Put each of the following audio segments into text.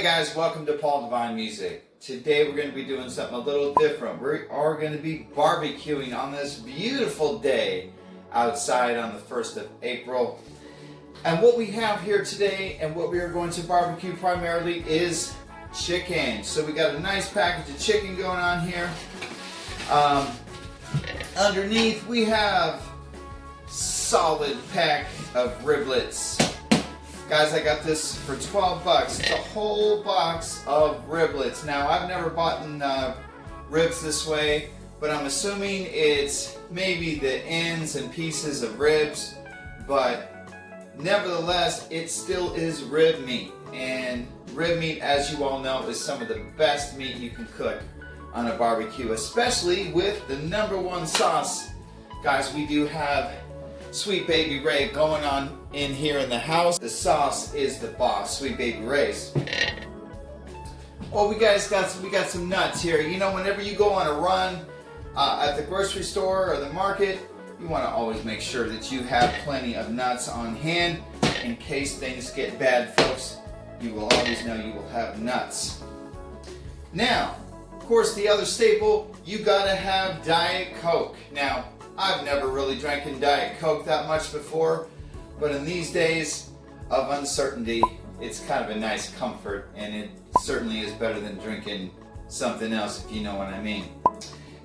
Hey guys, welcome to Paul Divine Music. Today we're going to be doing something a little different. We are going to be barbecuing on this beautiful day outside on the 1st of April. And what we have here today and what we are going to barbecue primarily is chicken. So we got a nice package of chicken going on here. Underneath we have solid pack of riblets. Guys, I got this for 12 bucks. It's a whole box of riblets. Now, I've never bought ribs this way, but I'm assuming it's maybe the ends and pieces of ribs, but nevertheless, it still is rib meat. And rib meat, as you all know, is some of the best meat you can cook on a barbecue, especially with the #1 sauce. Guys, we do have Sweet Baby Ray going on in here in the house. The sauce is the boss, Sweet Baby Ray's. Oh, we got some nuts here. You know, whenever you go on a run at the grocery store or the market, you want to always make sure that you have plenty of nuts on hand in case things get bad, folks. You will always know you will have nuts. Now, of course, the other staple, you gotta have Diet Coke. Now, I've never really drank in Diet Coke that much before, but in these days of uncertainty, it's kind of a nice comfort, and it certainly is better than drinking something else, if you know what I mean.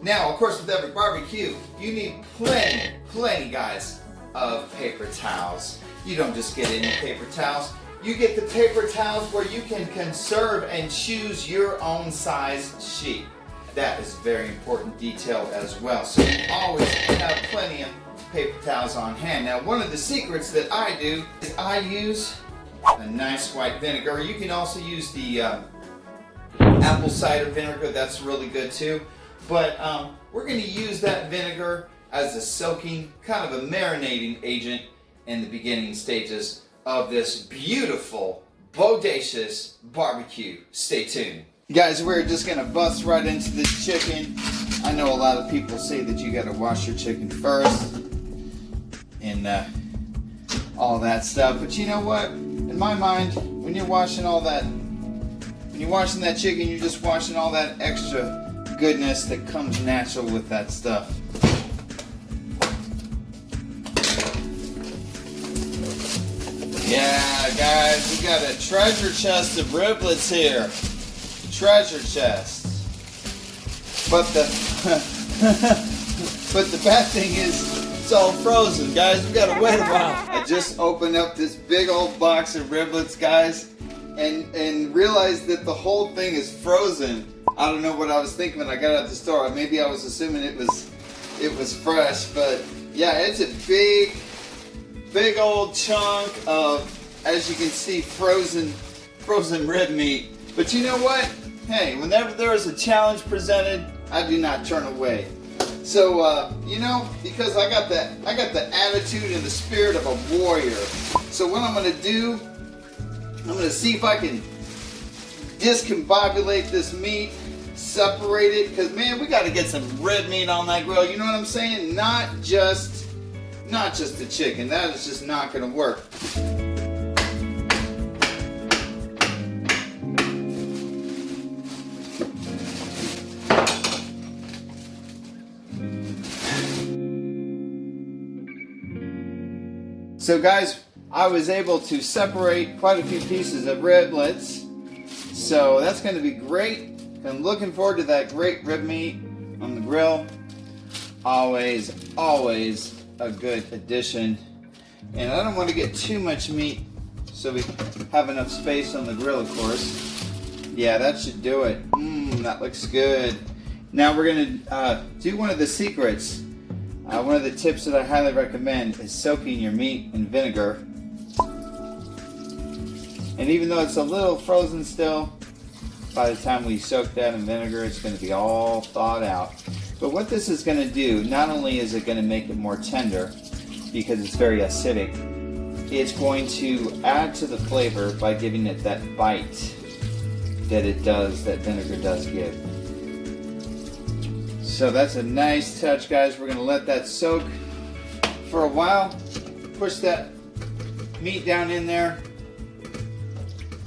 Now, of course, with every barbecue, you need plenty, guys, of paper towels. You don't just get any paper towels. You get the paper towels where you can conserve and choose your own size sheet. That is a very important detail as well. So you always have plenty of paper towels on hand. Now, one of the secrets that I do is I use a nice white vinegar. You can also use the apple cider vinegar. That's really good too. But we're going to use that vinegar as a soaking, kind of a marinating agent in the beginning stages of this beautiful, bodacious barbecue. Stay tuned. Guys, we're just going to bust right into this chicken. I know a lot of people say that you got to wash your chicken first and all that stuff. But you know what? In my mind, when you're washing that chicken, you're just washing all that extra goodness that comes natural with that stuff. Yeah, guys, we got a treasure chest of riblets here. Treasure chest. But the bad thing is it's all frozen, guys. We gotta wait a while. I just opened up this big old box of riblets, guys, and realized that the whole thing is frozen. I don't know what I was thinking when I got out of the store. Maybe I was assuming it was fresh, but yeah, it's a big old chunk of, as you can see, frozen rib meat. But you know what? Hey, whenever there is a challenge presented, I do not turn away. So, you know, because I got the attitude and the spirit of a warrior. So what I'm going to do, I'm going to see if I can discombobulate this meat, separate it, because man, we got to get some rib meat on that grill. You know what I'm saying? Not just the chicken. That is just not going to work. So guys, I was able to separate quite a few pieces of riblets. So that's going to be great. I'm looking forward to that great rib meat on the grill. Always a good addition. And I don't want to get too much meat so we have enough space on the grill, of course. Yeah, that should do it. That looks good. Now we're going to do one of the secrets. One of the tips that I highly recommend is soaking your meat in vinegar. And even though it's a little frozen still, by the time we soak that in vinegar, it's going to be all thawed out. But what this is going to do, not only is it going to make it more tender, because it's very acidic, it's going to add to the flavor by giving it that bite that that vinegar does give. So that's a nice touch, guys. We're going to let that soak for a while. Push that meat down in there.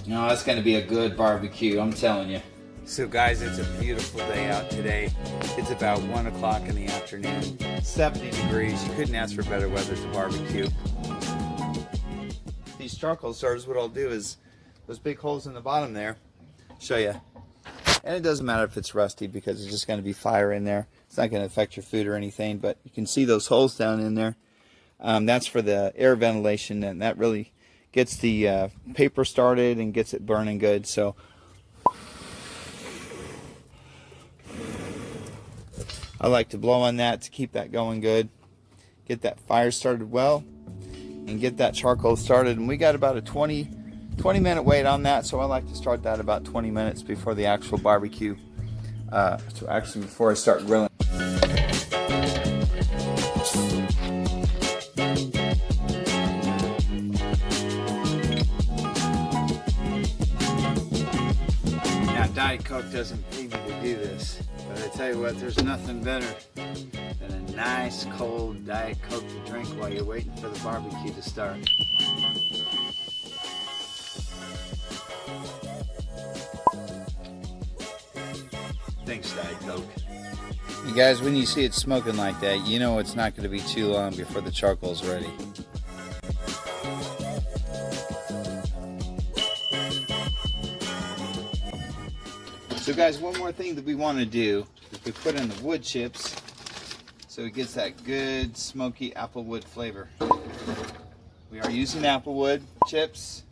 No, that's going to be a good barbecue, I'm telling you. So guys, it's a beautiful day out today. It's about 1 o'clock in the afternoon, 70 degrees. You couldn't ask for better weather to barbecue. These charcoal starters, what I'll do is, those big holes in the bottom there, show you. And it doesn't matter if it's rusty because it's just going to be fire in there. It's not going to affect your food or anything, but you can see those holes down in there. That's for the air ventilation, and that really gets the paper started and gets it burning good. So I like to blow on that to keep that going good, get that fire started well, and get that charcoal started. And we got about a 20-minute wait on that, so I like to start that about 20 minutes before the actual barbecue, so actually before I start grilling. Now Diet Coke doesn't pay me to do this, but I tell you what, there's nothing better than a nice cold Diet Coke to drink while you're waiting for the barbecue to start. Thanks, Diet Coke. You guys, when you see it smoking like that, you know it's not going to be too long before the charcoal's ready. So guys, one more thing that we want to do is we put in the wood chips so it gets that good smoky applewood flavor. We are using applewood chips.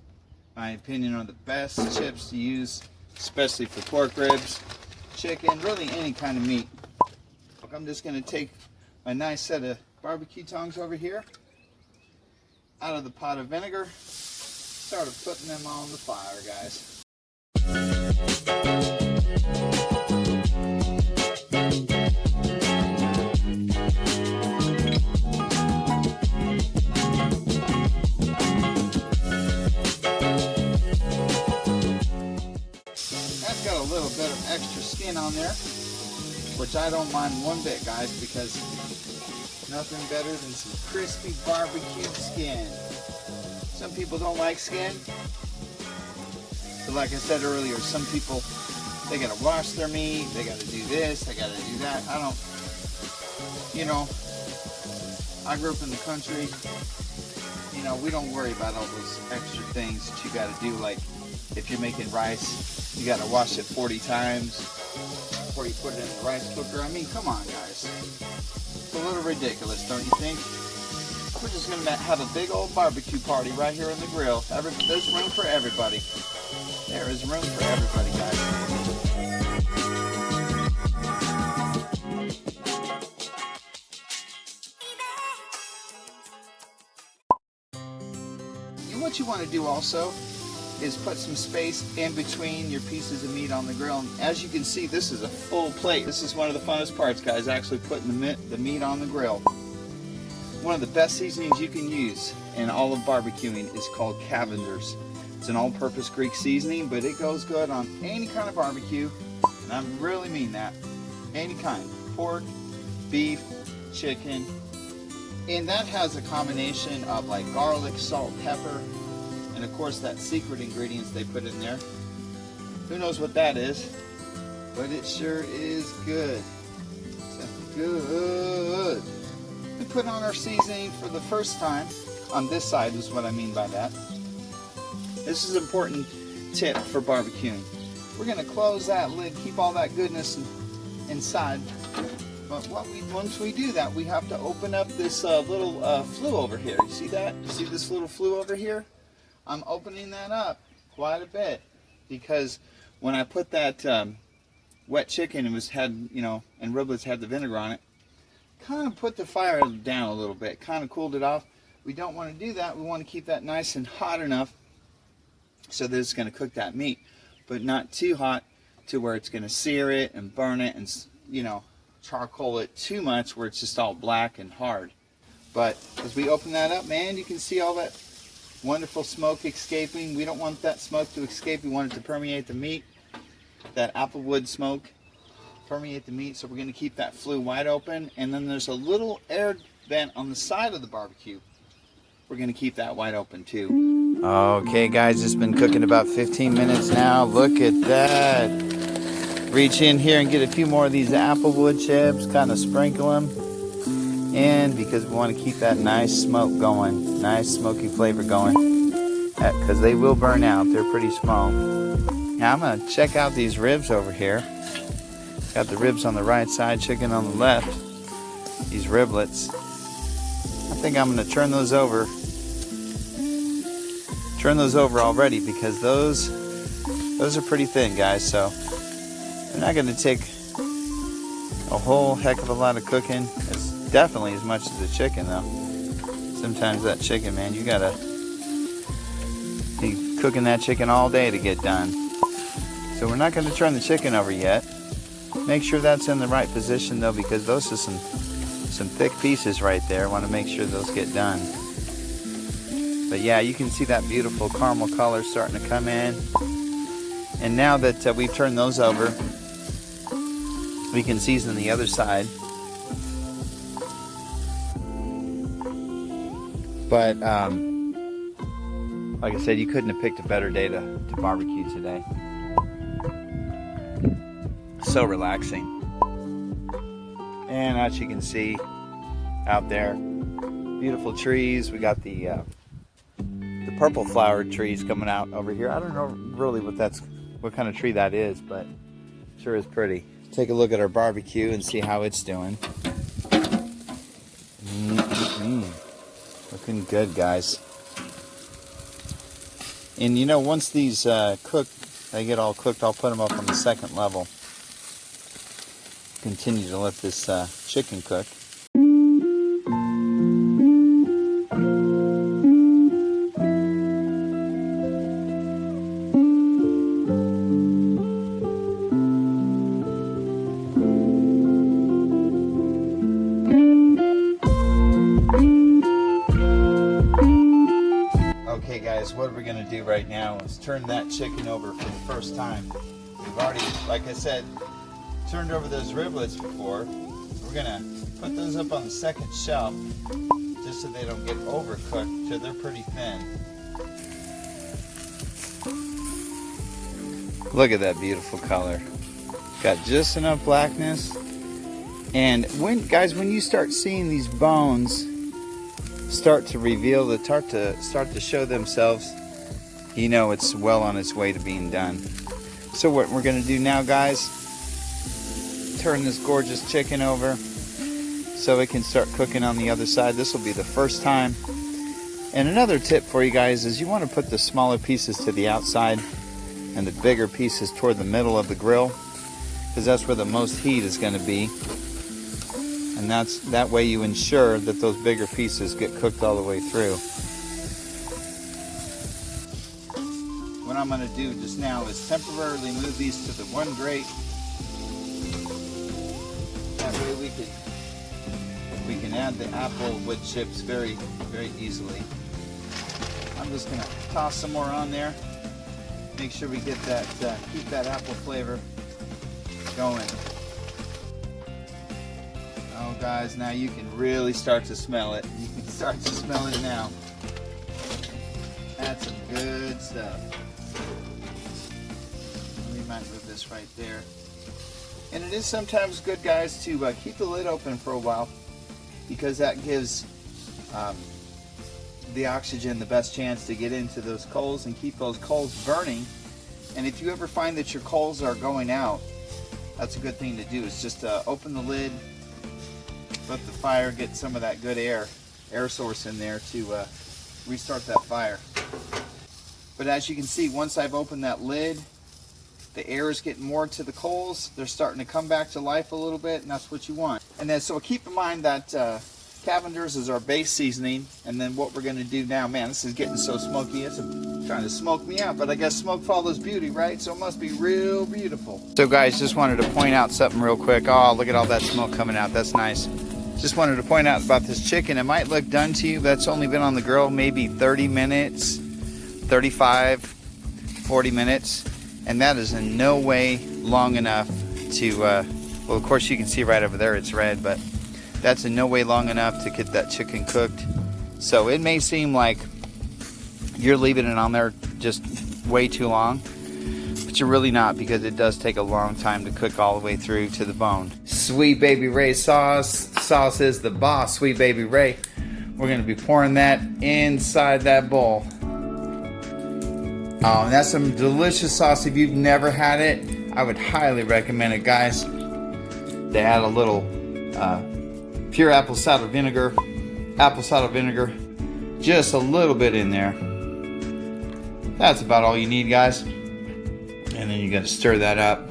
My opinion are the best chips to use, especially for pork ribs, chicken, really any kind of meat. I'm just going to take my nice set of barbecue tongs over here out of the pot of vinegar, start putting them on the fire, guys. That's got a little bit of extra skin on there, which I don't mind one bit, guys, because nothing better than some crispy barbecued skin. Some people don't like skin, but like I said earlier, some people, they gotta wash their meat, they gotta do this, they gotta do that. I don't, you know, I grew up in the country, you know, we don't worry about all those extra things that you gotta do. Like if you're making rice, you gotta wash it 40 times before you put it in the rice cooker. I mean, come on, guys. It's a little ridiculous, don't you think? We're just going to have a big old barbecue party right here on the grill. There's room for everybody. There is room for everybody, guys. And what you want to do also is put some space in between your pieces of meat on the grill. And as you can see, this is a full plate. This is one of the funnest parts, guys, actually putting the meat on the grill. One of the best seasonings you can use in all of barbecuing is called Cavender's. It's an all-purpose Greek seasoning, but it goes good on any kind of barbecue, and I really mean that. Any kind. Pork, beef, chicken. And that has a combination of like garlic, salt, pepper, and of course that secret ingredients they put in there. Who knows what that is, but it sure is good. It's good. We put on our seasoning for the first time on this side is what I mean by that. This is an important tip for barbecuing. We're going to close that lid, keep all that goodness inside. But once we do that, we have to open up this little flue over here. You see that? You see this little flue over here? I'm opening that up quite a bit because when I put that wet chicken and and riblets had the vinegar on it, kind of put the fire down a little bit, kind of cooled it off. We don't want to do that. We want to keep that nice and hot enough so that it's going to cook that meat, but not too hot to where it's going to sear it and burn it and, you know, charcoal it too much where it's just all black and hard. But as we open that up, man, you can see all that wonderful smoke escaping. We don't want that smoke to escape. We want it to permeate the meat, that applewood smoke permeate the meat. So we're going to keep that flue wide open, and then there's a little air vent on the side of the barbecue. We're going to keep that wide open too. Okay guys, it's been cooking about 15 minutes now. Look at that. Reach in here and get a few more of these applewood chips, kind of sprinkle them in because we want to keep that nice smoke going, nice smoky flavor going, because they will burn out. They're pretty small. Now I'm going to check out these ribs over here. Got the ribs on the right side, chicken on the left. These riblets. I think I'm going to turn those over. Turn those over already because those are pretty thin, guys. So they're not going to take a whole heck of a lot of cooking. It's definitely as much as the chicken, though. Sometimes that chicken, man, you gotta be cooking that chicken all day to get done. So we're not going to turn the chicken over yet. Make sure that's in the right position, though, because those are some thick pieces right there. I want to make sure those get done. But yeah, you can see that beautiful caramel color starting to come in. And now that we've turned those over, we can season the other side. But like I said, you couldn't have picked a better day to barbecue today. So relaxing. And as you can see out there, beautiful trees. We got the purple flowered trees coming out over here. I don't know really what kind of tree that is, but sure is pretty. Take a look at our barbecue and see how it's doing. Looking good, guys. And you know, once these cook, they get all cooked, I'll put them up on the second level. Continue to let this chicken cook. Okay guys, what we're going to do right now is turn that chicken over for the first time. We've already, like I said, turned over those riblets before. We're going to put those up on the second shelf just so they don't get overcooked, so they're pretty thin. Look at that beautiful color. Got just enough blackness. And when you start seeing these bones start to reveal, start to show themselves, you know it's well on its way to being done. So what we're going to do now, guys, turn this gorgeous chicken over so it can start cooking on the other side. This will be the first time. And another tip for you guys is you want to put the smaller pieces to the outside and the bigger pieces toward the middle of the grill, because that's where the most heat is going to be. And that way you ensure that those bigger pieces get cooked all the way through. What I'm going to do just now is temporarily move these to the one grate. That way we can add the apple wood chips very, very easily. I'm just going to toss some more on there. Make sure we get that, keep that apple flavor going. Oh guys, now you can really start to smell it. You can start to smell it now. That's some good stuff. We might move this right there. And it is sometimes good, guys, to keep the lid open for a while, because that gives the oxygen the best chance to get into those coals and keep those coals burning. And if you ever find that your coals are going out, that's a good thing to do, is just open the lid, let the fire get some of that good air source in there to restart that fire. But as you can see, once I've opened that lid, the air is getting more to the coals. They're starting to come back to life a little bit, and that's what you want. And then, so keep in mind that Cavender's is our base seasoning, and then what we're going to do now, man, this is getting so smoky. It's trying to smoke me out, but I guess smoke follows beauty, right? So it must be real beautiful. So guys, just wanted to point out something real quick. Oh, look at all that smoke coming out. That's nice. Just wanted to point out about this chicken. It might look done to you, but it's only been on the grill maybe 30 minutes, 35, 40 minutes. And that is in no way long enough to, well, of course you can see right over there it's red, but that's in no way long enough to get that chicken cooked. So it may seem like you're leaving it on there just way too long. But you're really not, because it does take a long time to cook all the way through to the bone. Sweet Baby Ray sauce. Sauce is the boss, Sweet Baby Ray. We're going to be pouring that inside that bowl. Oh, and that's some delicious sauce. If you've never had it, I would highly recommend it, guys. They add a little pure apple cider vinegar, just a little bit in there. That's about all you need, guys. And then you got to stir that up.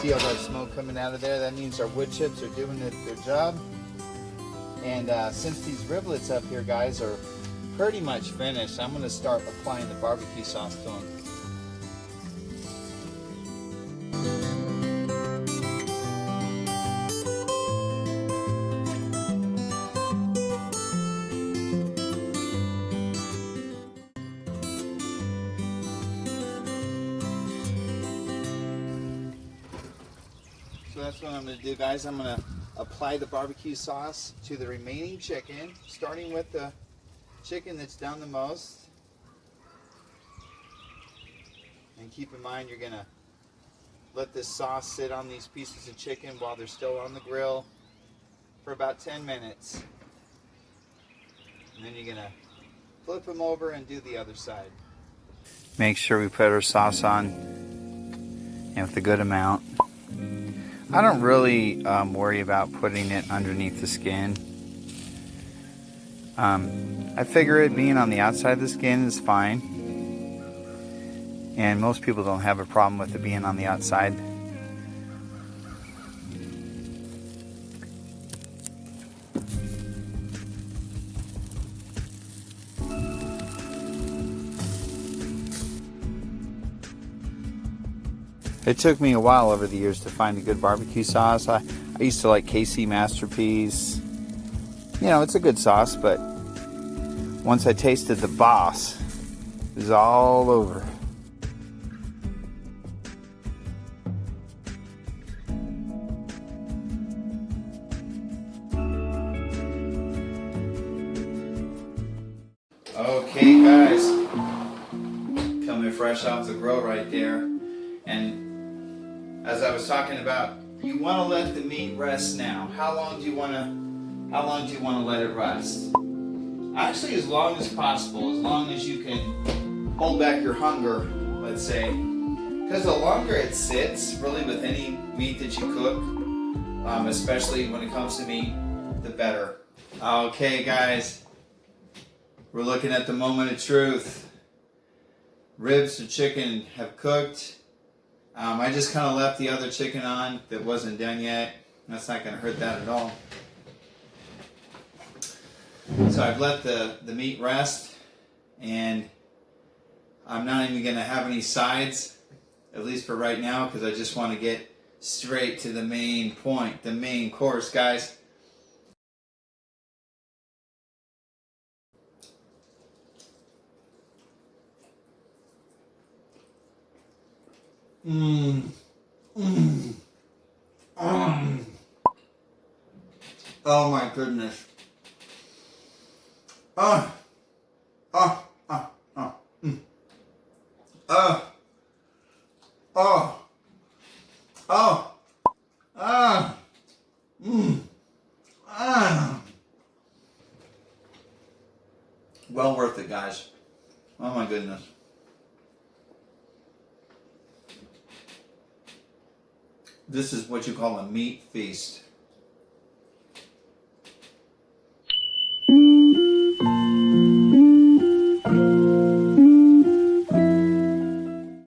See all that smoke coming out of there? That means our wood chips are doing their job. And since these riblets up here, guys, are pretty much finished, I'm going to start applying the barbecue sauce to them. So that's what I'm going to do, guys. I'm going to apply the barbecue sauce to the remaining chicken, starting with the chicken that's done the most. And keep in mind, you're going to let this sauce sit on these pieces of chicken while they're still on the grill for about 10 minutes. And then you're going to flip them over and do the other side. Make sure we put our sauce on, and with a good amount. I don't really worry about putting it underneath the skin. I figure it being on the outside of the skin is fine. And most people don't have a problem with it being on the outside. It took me a while over the years to find a good barbecue sauce. I used to like KC Masterpiece. You know, it's a good sauce, but once I tasted the boss, it was all over. Okay, guys, coming fresh off the grill right there. And as I was talking about, you want to let the meat rest now. How long do you want to let it rest? Actually, as long as possible, as long as you can hold back your hunger, let's say. Because the longer it sits, really, with any meat that you cook, especially when it comes to meat, the better. Okay, guys, we're looking at the moment of truth. Ribs of chicken have cooked. I just kind of left the other chicken on that wasn't done yet. That's not going to hurt that at all. So I've let the meat rest, and I'm not even going to have any sides, at least for right now, because I just want to get straight to the main point, the main course, guys. Oh my goodness. Well worth it, guys. Oh my goodness. This is what you call a meat feast.